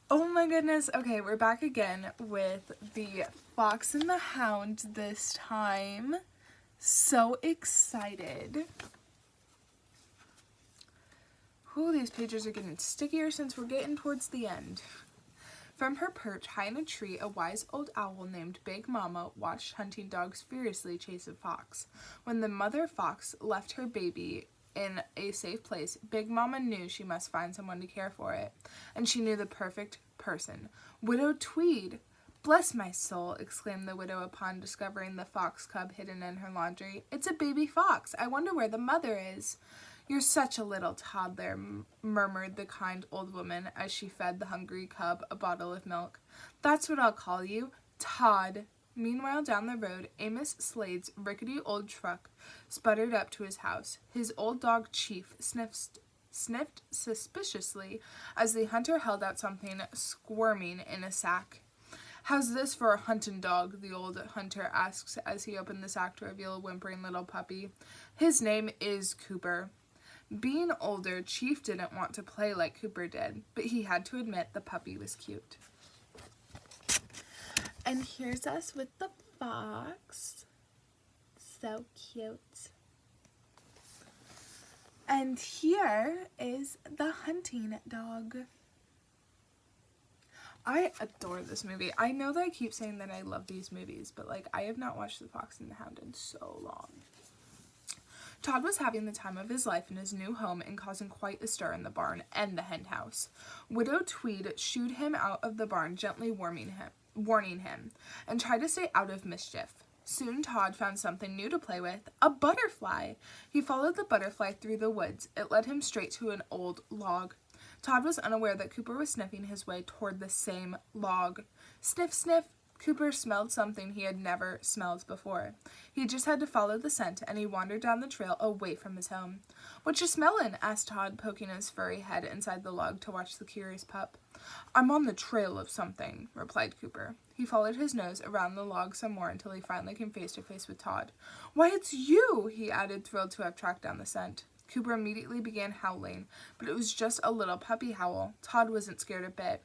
Oh my goodness. Okay, we're back again with the Fox and the Hound this time. So excited. Ooh, these pages are getting stickier since we're getting towards the end. From her perch high in a tree, a wise old owl named Big Mama watched hunting dogs furiously chase a fox. When the mother fox left her baby in a safe place, Big Mama knew she must find someone to care for it. And she knew the perfect person. Widow Tweed! Bless my soul, exclaimed the widow upon discovering the fox cub hidden in her laundry. It's a baby fox. I wonder where the mother is. You're such a little toddler, murmured the kind old woman as she fed the hungry cub a bottle of milk. That's what I'll call you, Todd. Meanwhile, down the road, Amos Slade's rickety old truck sputtered up to his house. His old dog Chief sniffed suspiciously as the hunter held out something squirming in a sack. How's this for a hunting dog? The old hunter asks as he opened the sack to reveal a whimpering little puppy. His name is Cooper. Being older, Chief didn't want to play like Cooper did, but he had to admit the puppy was cute. And here's us with the fox. So cute. And here is the hunting dog. I adore this movie. I know that I keep saying that I love these movies, but I have not watched The Fox and the Hound in so long. Todd was having the time of his life in his new home and causing quite a stir in the barn and the hen house. Widow Tweed shooed him out of the barn, gently warning him, and tried to stay out of mischief. Soon Todd found something new to play with, a butterfly. He followed the butterfly through the woods. It led him straight to an old log. Todd was unaware that Cooper was sniffing his way toward the same log. Sniff, sniff. Cooper smelled something he had never smelled before. He just had to follow the scent, and he wandered down the trail away from his home. "What you smellin'?" asked Todd, poking his furry head inside the log to watch the curious pup. "I'm on the trail of something," replied Cooper. He followed his nose around the log some more until he finally came face to face with Todd. "Why, it's you!" he added, thrilled to have tracked down the scent. Cooper immediately began howling, but it was just a little puppy howl. Todd wasn't scared a bit.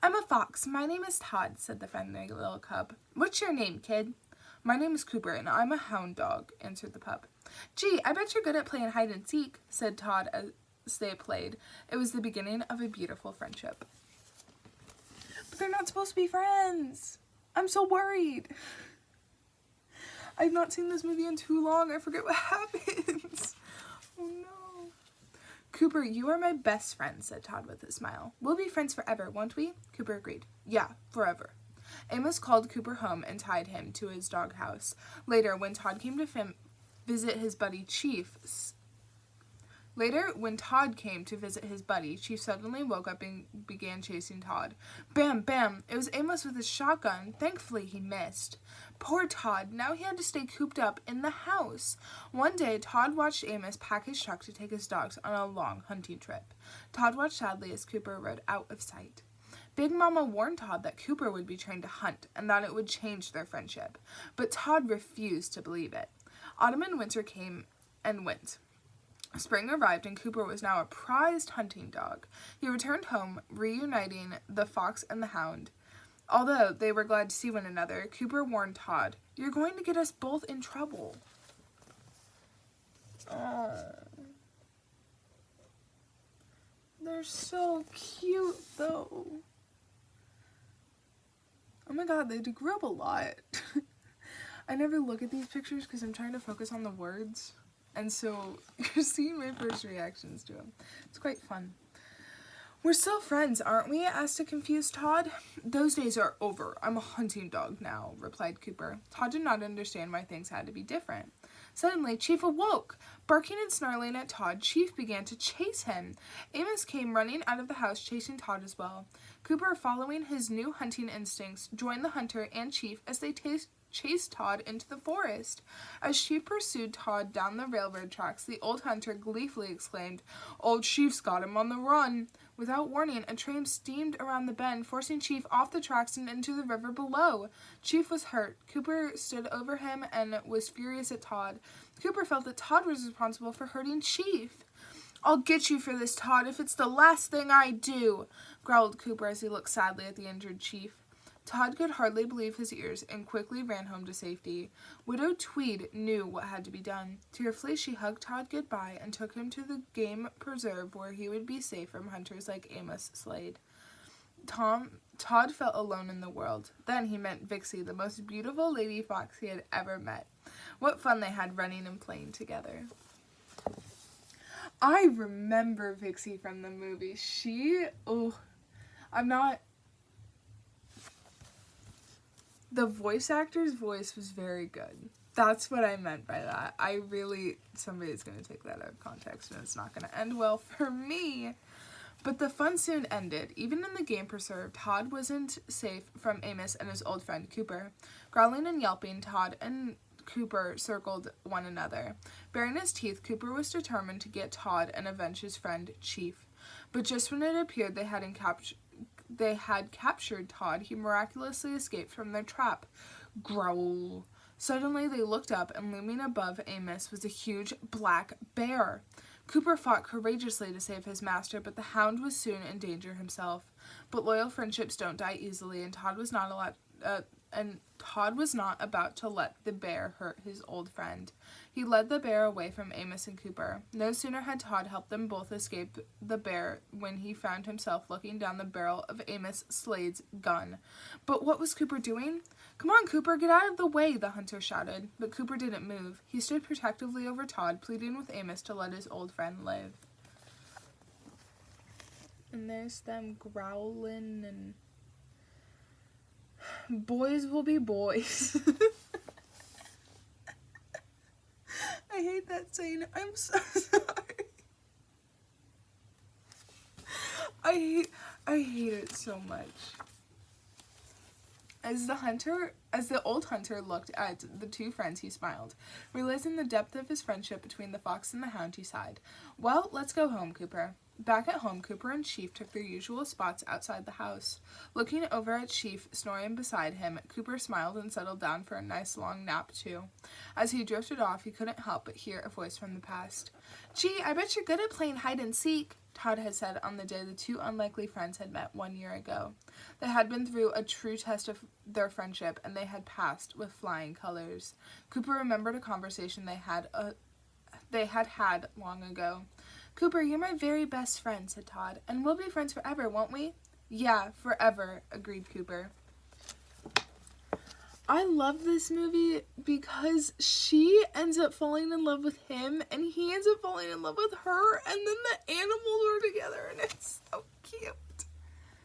"I'm a fox. My name is Todd," said the friendly little cub. "What's your name, kid?" "My name is Cooper, and I'm a hound dog," answered the pup. "Gee, I bet you're good at playing hide and seek," said Todd as they played. It was the beginning of a beautiful friendship. But they're not supposed to be friends. I'm so worried. I've not seen this movie in too long. I forget what happens. Oh no. "Cooper, you are my best friend," said Todd with a smile. "We'll be friends forever, won't we?" Cooper agreed. "Yeah, forever." Amos called Cooper home and tied him to his doghouse. Later, when Todd came to visit his buddy Chief suddenly woke up and began chasing Todd. Bam, bam! It was Amos with his shotgun. Thankfully, he missed. Poor Todd. Now he had to stay cooped up in the house. One day, Todd watched Amos pack his truck to take his dogs on a long hunting trip. Todd watched sadly as Cooper rode out of sight. Big Mama warned Todd that Cooper would be trained to hunt and that it would change their friendship. But Todd refused to believe it. Autumn and winter came and went. Spring arrived, and Cooper was now a prized hunting dog. He returned home, reuniting the fox and the hound. Although they were glad to see one another, Cooper warned Todd, "You're going to get us both in trouble." Oh. They're so cute, though. Oh my god, they grew up a lot. I never look at these pictures because I'm trying to focus on the words. And so you're seeing my first reactions to them. It's quite fun. "We're still friends, aren't we?" asked a confused Todd. "Those days are over. I'm a hunting dog now," replied Cooper. Todd did not understand why things had to be different. Suddenly, Chief awoke. Barking and snarling at Todd, Chief began to chase him. Amos came running out of the house, chasing Todd as well. Cooper, following his new hunting instincts, joined the hunter and Chief as they chased Todd into the forest. As Chief pursued Todd down the railroad tracks, the old hunter gleefully exclaimed, "Old Chief's got him on the run." Without warning, a train steamed around the bend, forcing Chief off the tracks and into the river below. Chief was hurt. Cooper stood over him and was furious at Todd. Cooper felt that Todd was responsible for hurting Chief. "I'll get you for this, Todd, if it's the last thing I do," growled Cooper as he looked sadly at the injured chief. Todd could hardly believe his ears and quickly ran home to safety. Widow Tweed knew what had to be done. Tearfully, she hugged Todd goodbye and took him to the game preserve where he would be safe from hunters like Amos Slade. Todd felt alone in the world. Then he met Vixie, the most beautiful lady fox he had ever met. What fun they had running and playing together. I remember Vixie from the movie. The voice actor's voice was very good. That's what I meant by that. Somebody's going to take that out of context and it's not going to end well for me. But the fun soon ended. Even in the game preserve, Todd wasn't safe from Amos and his old friend Cooper. Growling and yelping, Todd and Cooper circled one another. Baring his teeth, Cooper was determined to get Todd and avenge his friend Chief. But just when it appeared they had captured Todd, he miraculously escaped from their trap. Growl. Suddenly they looked up, and looming above Amos was a huge black bear. Cooper fought courageously to save his master, but the Hound was soon in danger himself. But loyal friendships don't die easily, and Todd was not about to let the bear hurt his old friend. He led the bear away from Amos and Cooper. No sooner had Todd helped them both escape the bear when he found himself looking down the barrel of Amos Slade's gun. But what was Cooper doing? "Come on, Cooper, get out of the way," the hunter shouted. But Cooper didn't move. He stood protectively over Todd, pleading with Amos to let his old friend live. And there's them growling and... boys will be boys. I hate that saying. I'm so sorry. I hate it so much. As the old hunter looked at the two friends, he smiled. Realizing the depth of his friendship between the fox and the hound, he sighed. "Well, let's go home, Cooper." Back at home, Cooper and Chief took their usual spots outside the house. Looking over at Chief snoring beside him, Cooper smiled and settled down for a nice long nap, too. As he drifted off, he couldn't help but hear a voice from the past. "Gee, I bet you're good at playing hide and seek," Todd had said on the day the two unlikely friends had met 1 year ago. They had been through a true test of their friendship, and they had passed with flying colors. Cooper remembered a conversation they had had long ago. "Cooper, you're my very best friend," said Todd, "and we'll be friends forever, won't we?" "Yeah, forever," agreed Cooper. I love this movie because she ends up falling in love with him, and he ends up falling in love with her, and then the animals are together, and it's so cute.